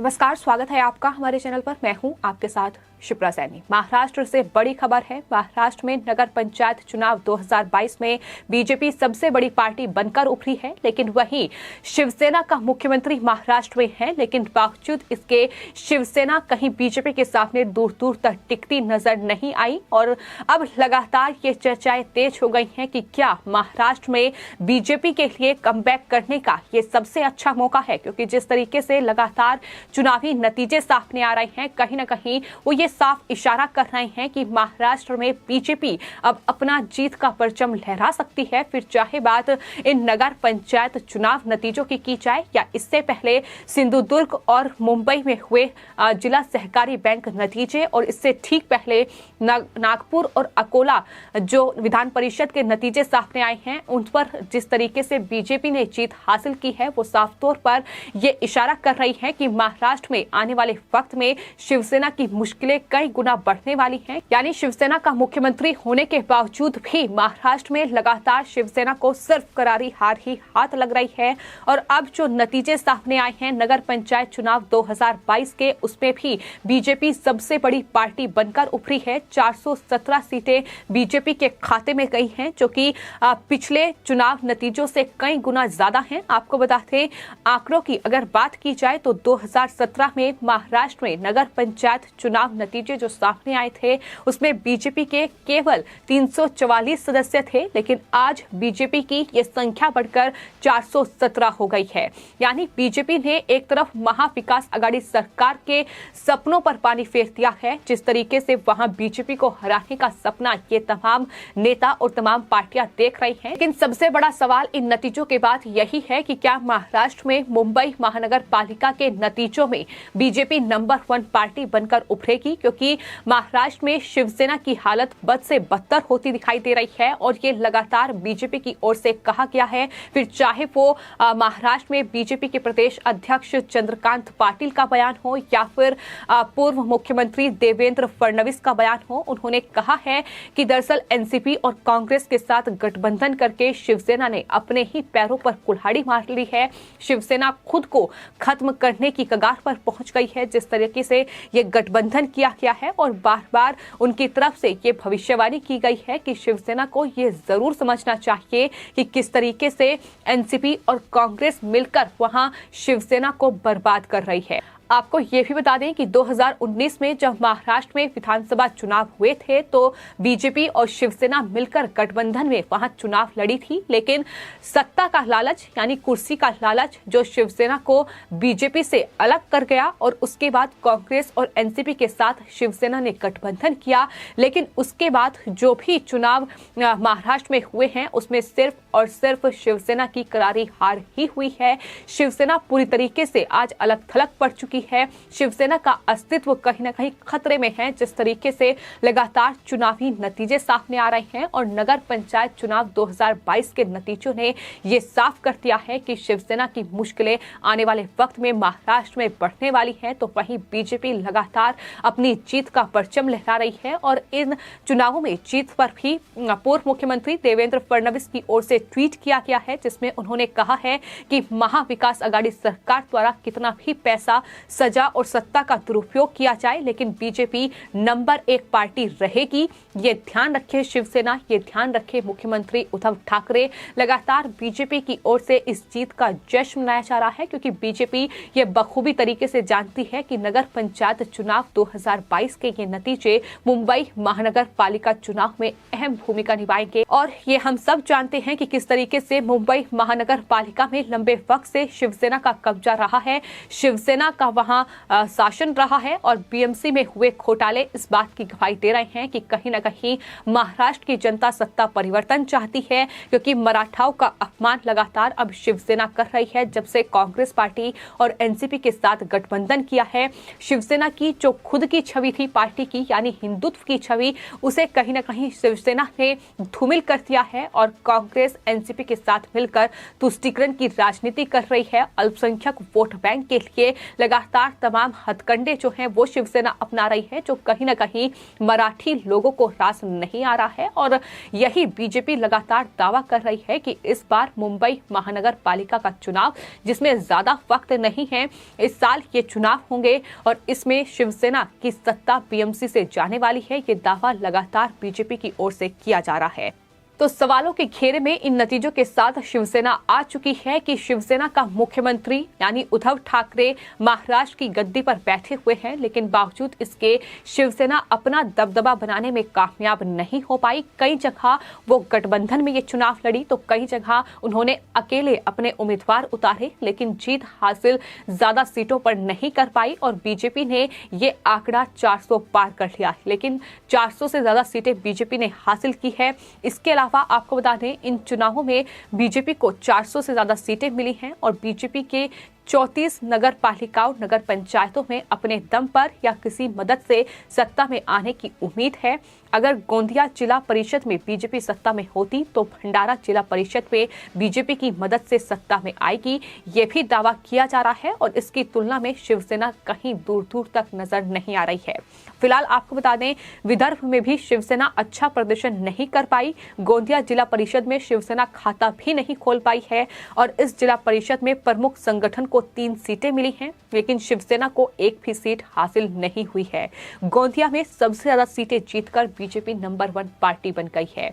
नमस्कार, स्वागत है आपका हमारे चैनल पर। मैं हूं आपके साथ शिप्रा सैनी। महाराष्ट्र से बड़ी खबर है। महाराष्ट्र में नगर पंचायत चुनाव 2022 में बीजेपी सबसे बड़ी पार्टी बनकर उभरी है, लेकिन वहीं शिवसेना का मुख्यमंत्री महाराष्ट्र में है, लेकिन बावजूद इसके शिवसेना कहीं बीजेपी के सामने दूर दूर तक टिकती नजर नहीं आई। और अब लगातार ये चर्चाएं तेज हो गई हैं कि क्या महाराष्ट्र में बीजेपी के लिए कमबैक करने का ये सबसे अच्छा मौका है, क्योंकि जिस तरीके से लगातार चुनावी नतीजे सामने आ रहे हैं, कहीं ना कहीं वो ये साफ इशारा कर रहे हैं कि महाराष्ट्र में बीजेपी अब अपना जीत का परचम लहरा सकती है। फिर चाहे बात इन नगर पंचायत चुनाव नतीजों की जाए या इससे पहले सिंधुदुर्ग और मुंबई में हुए जिला सहकारी बैंक नतीजे, और इससे ठीक पहले नागपुर और अकोला जो विधान परिषद के नतीजे सामने आए हैं, उन पर जिस तरीके से बीजेपी ने जीत हासिल की है, वो साफ तौर पर ये इशारा कर रही है कि महाराष्ट्र में आने वाले वक्त में शिवसेना की मुश्किलें कई गुना बढ़ने वाली हैं। यानी शिवसेना का मुख्यमंत्री होने के बावजूद भी महाराष्ट्र में लगातार शिवसेना को सिर्फ करारी हार ही हाथ लग रही है। और अब जो नतीजे सामने आए हैं नगर पंचायत चुनाव 2022 के, उसमें भी बीजेपी सबसे बड़ी पार्टी बनकर उभरी है। 417 सीटें बीजेपी के खाते में गई हैं, जो कि पिछले चुनाव नतीजों से कई गुना ज्यादा हैं। आपको बताते आंकड़ों की अगर बात की जाए तो 2017 में महाराष्ट्र में नगर पंचायत चुनाव नतीजे जो सामने आए थे, उसमें बीजेपी के केवल 344 सदस्य थे, लेकिन आज बीजेपी की ये संख्या बढ़कर 417 हो गई है। यानी बीजेपी ने एक तरफ महाविकास आघाड़ी सरकार के सपनों पर पानी फेर दिया है। जिस तरीके से वहां बीजेपी को हराने का सपना ये तमाम नेता और तमाम पार्टियां देख रही हैं, लेकिन सबसे बड़ा सवाल इन नतीजों के बाद यही है कि क्या महाराष्ट्र में मुंबई महानगर पालिका के नतीजों में बीजेपी नंबर 1 पार्टी बनकर उभरेगी, क्योंकि महाराष्ट्र में शिवसेना की हालत बद से बदतर होती दिखाई दे रही है। और ये लगातार बीजेपी की ओर से कहा गया है, फिर चाहे वो महाराष्ट्र में बीजेपी के प्रदेश अध्यक्ष चंद्रकांत पाटिल का बयान हो या फिर पूर्व मुख्यमंत्री देवेंद्र फडणवीस का बयान हो। उन्होंने कहा है कि दरअसल एनसीपी और कांग्रेस के साथ गठबंधन करके शिवसेना ने अपने ही पैरों पर कुल्हाड़ी मार ली है। शिवसेना खुद को खत्म करने की कगार पर पहुंच गई है। जिस तरीके से ये गठबंधन किया गया है और बार बार उनकी तरफ से ये भविष्यवाणी की गई है कि शिवसेना को ये जरूर समझना चाहिए कि किस तरीके से एनसीपी और कांग्रेस मिलकर वहां शिवसेना को बर्बाद कर रही है। आपको ये भी बता दें कि 2019 में जब महाराष्ट्र में विधानसभा चुनाव हुए थे, तो बीजेपी और शिवसेना मिलकर गठबंधन में वहां चुनाव लड़ी थी, लेकिन सत्ता का लालच यानी कुर्सी का लालच जो शिवसेना को बीजेपी से अलग कर गया, और उसके बाद कांग्रेस और एनसीपी के साथ शिवसेना ने गठबंधन किया। लेकिन उसके बाद जो भी चुनाव महाराष्ट्र में हुए हैं, उसमें सिर्फ और सिर्फ शिवसेना की करारी हार ही हुई है। शिवसेना पूरी तरीके से आज अलग थलग पड़ चुकी है। शिवसेना का अस्तित्व कहीं ना कहीं खतरे में है। जिस तरीके से लगातार चुनावी नतीजे सामने आ रहे हैं और नगर पंचायत चुनाव 2022 के नतीजों ने ये साफ कर दिया है कि शिवसेना की मुश्किलें आने वाले वक्त में महाराष्ट्र में बढ़ने वाली हैं, तो वहीं बीजेपी लगातार अपनी जीत का परचम लहरा रही है। और इन चुनावों में जीत पर भी पूर्व मुख्यमंत्री देवेंद्र फडणवीस की ओर से ट्वीट किया गया है, जिसमें उन्होंने कहा है कि महाविकास आघाड़ी सरकार द्वारा कितना भी पैसा, सजा और सत्ता का दुरुपयोग किया जाए, लेकिन बीजेपी नंबर 1 पार्टी रहेगी। ये ध्यान रखे शिवसेना, ये ध्यान रखे मुख्यमंत्री उद्धव ठाकरे। लगातार बीजेपी की ओर से इस जीत का जश्न मनाया जा रहा है, क्योंकि बीजेपी ये बखूबी तरीके से जानती है कि नगर पंचायत चुनाव 2022 के ये नतीजे मुंबई महानगर पालिका चुनाव में अहम भूमिका निभाएंगे। और ये हम सब जानते हैं कि किस तरीके से मुंबई महानगर पालिका में लंबे वक्त से शिवसेना का कब्जा रहा है, शिवसेना का वहां शासन रहा है, और बीएमसी में हुए घोटाले इस बात की गवाही दे रहे हैं कि कहीं ना कहीं महाराष्ट्र की जनता सत्ता परिवर्तन चाहती है, क्योंकि मराठाओं का अपमान लगातार अब शिवसेना कर रही है। जब से कांग्रेस पार्टी और एनसीपी के साथ गठबंधन किया है, शिवसेना की जो खुद की छवि थी पार्टी की, यानी हिंदुत्व की छवि, उसे कहीं ना कहीं शिवसेना ने धूमिल कर दिया है। और कांग्रेस एनसीपी के साथ मिलकर तुष्टीकरण की राजनीति कर रही है। अल्पसंख्यक वोट बैंक के लिए लगातार लगातार तमाम हथकंडे जो हैं वो शिवसेना अपना रही है, जो कहीं ना कहीं मराठी लोगों को रास नहीं आ रहा है। और यही बीजेपी लगातार दावा कर रही है कि इस बार मुंबई महानगर पालिका का चुनाव, जिसमें ज्यादा वक्त नहीं है, इस साल ये चुनाव होंगे और इसमें शिवसेना की सत्ता बीएमसी से जाने वाली है। ये दावा लगातार बीजेपी की ओर से किया जा रहा है। तो सवालों के घेरे में इन नतीजों के साथ शिवसेना आ चुकी है कि शिवसेना का मुख्यमंत्री यानी उद्धव ठाकरे महाराष्ट्र की गद्दी पर बैठे हुए हैं, लेकिन बावजूद इसके शिवसेना अपना दबदबा बनाने में कामयाब नहीं हो पाई। कई जगह वो गठबंधन में ये चुनाव लड़ी, तो कई जगह उन्होंने अकेले अपने उम्मीदवार उतारे, लेकिन जीत हासिल ज्यादा सीटों पर नहीं कर पाई और बीजेपी ने ये आंकड़ा 400 पार कर लिया। लेकिन 400 से ज्यादा सीटें बीजेपी ने हासिल की है। इसके अलावा आपको बता दें, इन चुनावों में बीजेपी को 400 से ज्यादा सीटें मिली हैं और बीजेपी के 34 नगर पालिकाओं, नगर पंचायतों में अपने दम पर या किसी मदद से सत्ता में आने की उम्मीद है। अगर गोंदिया जिला परिषद में बीजेपी सत्ता में होती तो भंडारा जिला परिषद में बीजेपी की मदद से सत्ता में आएगी, ये भी दावा किया जा रहा है और इसकी तुलना में शिवसेना कहीं दूर दूर तक नजर नहीं आ रही है। फिलहाल आपको बता दें, विदर्भ में भी शिवसेना अच्छा प्रदर्शन नहीं कर पाई। गोंदिया जिला परिषद में शिवसेना खाता भी नहीं खोल पाई है और इस जिला परिषद में प्रमुख संगठन को 3 सीटें मिली हैं, लेकिन शिवसेना को एक भी सीट हासिल नहीं हुई है। गोंदिया में सबसे ज्यादा सीटें जीतकर बीजेपी नंबर 1 पार्टी बन गई है।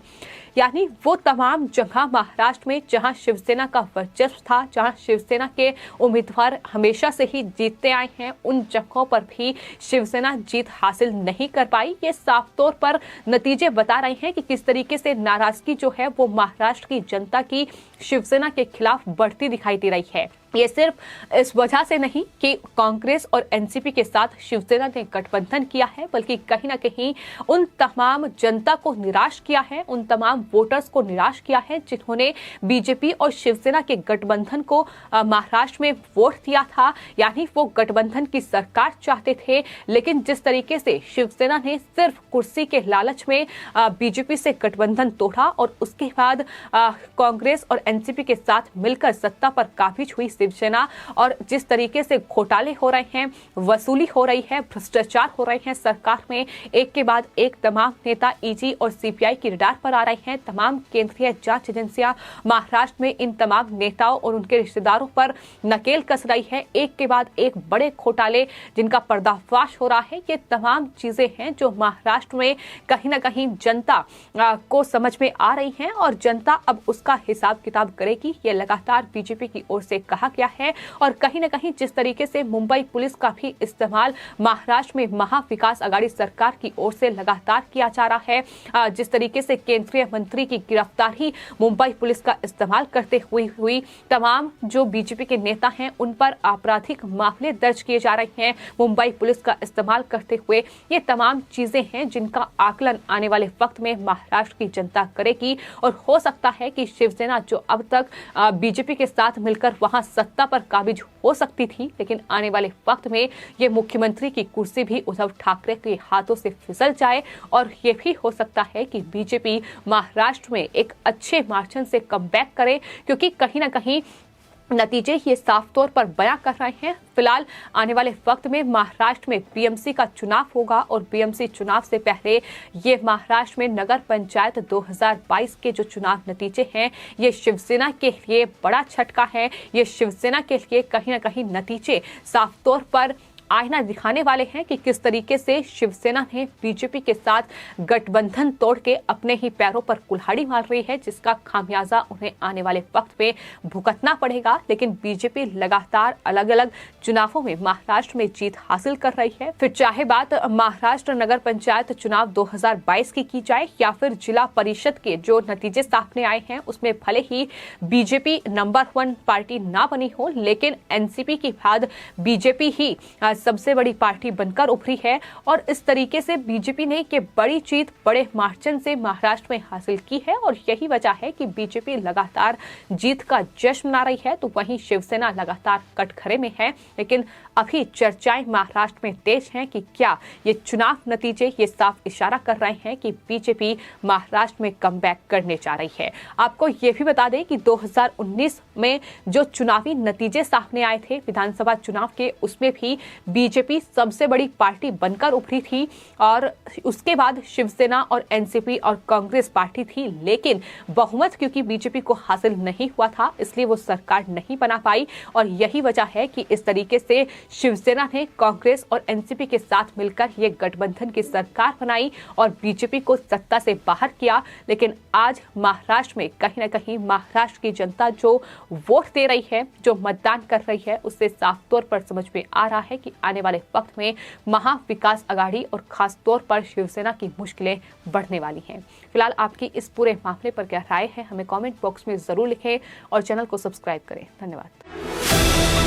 यानी वो तमाम जगह महाराष्ट्र में जहां शिवसेना का वर्चस्व था, जहां शिवसेना के उम्मीदवार हमेशा से ही जीतते आए हैं, उन जगहों पर भी शिवसेना जीत हासिल नहीं कर पाई। ये साफ तौर पर नतीजे बता रहे हैं कि किस तरीके से नाराजगी जो है वो महाराष्ट्र की जनता की शिवसेना के खिलाफ बढ़ती दिखाई दे रही है। ये सिर्फ इस वजह से नहीं कि कांग्रेस और एनसीपी के साथ शिवसेना ने गठबंधन किया है, बल्कि कहीं ना कहीं उन तमाम जनता को निराश किया है, उन तमाम वोटर्स को निराश किया है जिन्होंने बीजेपी और शिवसेना के गठबंधन को महाराष्ट्र में वोट दिया था। यानी वो गठबंधन की सरकार चाहते थे, लेकिन जिस तरीके से शिवसेना ने सिर्फ कुर्सी के लालच में बीजेपी से गठबंधन तोड़ा और उसके बाद कांग्रेस और एनसीपी के साथ मिलकर सत्ता पर काबिज हुई शिवसेना, और जिस तरीके से घोटाले हो रहे हैं, वसूली हो रही है, भ्रष्टाचार हो रहे हैं सरकार में, एक के बाद एक तमाम नेता ईडी और सीबीआई की रडार पर आ रहे हैं। तमाम केंद्रीय जांच एजेंसियां महाराष्ट्र में इन तमाम नेताओं और उनके रिश्तेदारों पर नकेल कस रही है। एक के बाद एक बड़े घोटाले जिनका पर्दाफाश हो रहा है। ये तमाम चीजें हैं जो महाराष्ट्र में कहीं ना कहीं जनता को समझ में आ रही हैं और जनता अब उसका हिसाब किताब करेगी। ये लगातार बीजेपी की ओर से कहा गया है और कहीं ना कहीं जिस तरीके से मुंबई पुलिस का भी इस्तेमाल महाराष्ट्र में महाविकास आघाड़ी सरकार की ओर से लगातार किया जा रहा है, जिस तरीके से केंद्रीय मंत्री की गिरफ्तारी मुंबई पुलिस का इस्तेमाल करते हुई तमाम जो बीजेपी के नेता हैं उन पर आपराधिक मामले दर्ज किए जा रहे हैं मुंबई पुलिस का इस्तेमाल करते हुए। ये तमाम चीजें हैं जिनका आकलन आने वाले वक्त में महाराष्ट्र की जनता करेगी और हो सकता है कि शिवसेना जो अब तक बीजेपी के साथ मिलकर वहां सत्ता पर काबिज हो सकती थी, लेकिन आने वाले वक्त में ये मुख्यमंत्री की कुर्सी भी उद्धव ठाकरे के हाथों से फिसल जाए और ये भी हो सकता है कि बीजेपी महाराष्ट्र में एक अच्छे मार्जिन से कमबैक करे, क्योंकि कहीं ना कहीं नतीजे ये साफ तौर पर बयां कर रहे हैं। फिलहाल आने वाले वक्त में महाराष्ट्र में बीएमसी का चुनाव होगा और बीएमसी चुनाव से पहले ये महाराष्ट्र में नगर पंचायत 2022 के जो चुनाव नतीजे हैं ये शिवसेना के लिए बड़ा झटका है। ये शिवसेना के लिए कहीं ना कहीं नतीजे साफ तौर पर आईना दिखाने वाले हैं कि किस तरीके से शिवसेना ने बीजेपी के साथ गठबंधन तोड़ के अपने ही पैरों पर कुल्हाड़ी मार रही है, जिसका खामियाजा उन्हें आने वाले वक्त में भुगतना पड़ेगा। लेकिन बीजेपी लगातार अलग अलग चुनावों में महाराष्ट्र में जीत हासिल कर रही है। फिर चाहे बात महाराष्ट्र नगर पंचायत चुनाव 2022 की जाए या फिर जिला परिषद के जो नतीजे सामने आए हैं उसमें भले ही बीजेपी नंबर 1 पार्टी ना बनी हो, लेकिन एनसीपी के बाद बीजेपी ही आज सबसे बड़ी पार्टी बनकर उभरी है और इस तरीके से बीजेपी ने ये बड़ी जीत बड़े मार्जिन से महाराष्ट्र में हासिल की है और यही वजह है कि बीजेपी लगातार जीत का जश्न मना रही है, तो वहीं शिवसेना लगातार कटघरे में है। लेकिन अभी चर्चाएं महाराष्ट्र में तेज हैं कि क्या ये चुनाव नतीजे ये साफ इशारा कर रहे हैं कि बीजेपी महाराष्ट्र में कमबैक करने जा रही है। आपको ये भी बता दें कि 2019 में जो चुनावी नतीजे सामने आए थे विधानसभा चुनाव के, उसमें भी बीजेपी सबसे बड़ी पार्टी बनकर उभरी थी और उसके बाद शिवसेना और एनसीपी और कांग्रेस पार्टी थी। लेकिन बहुमत क्योंकि बीजेपी को हासिल नहीं हुआ था, इसलिए वो सरकार नहीं बना पाई और यही वजह है कि इस तरीके से शिवसेना ने कांग्रेस और एनसीपी के साथ मिलकर ये गठबंधन की सरकार बनाई और बीजेपी को सत्ता से बाहर किया। लेकिन आज महाराष्ट्र में कहीं ना कहीं महाराष्ट्र की जनता जो वोट दे रही है, जो मतदान कर रही है, उससे साफ तौर पर समझ में आ रहा है कि आने वाले वक्त में महाविकास आघाड़ी और खास तौर पर शिवसेना की मुश्किलें बढ़ने वाली हैं। फिलहाल आपकी इस पूरे मामले पर क्या राय है, हमें कमेंट बॉक्स में जरूर लिखें और चैनल को सब्सक्राइब करें। धन्यवाद।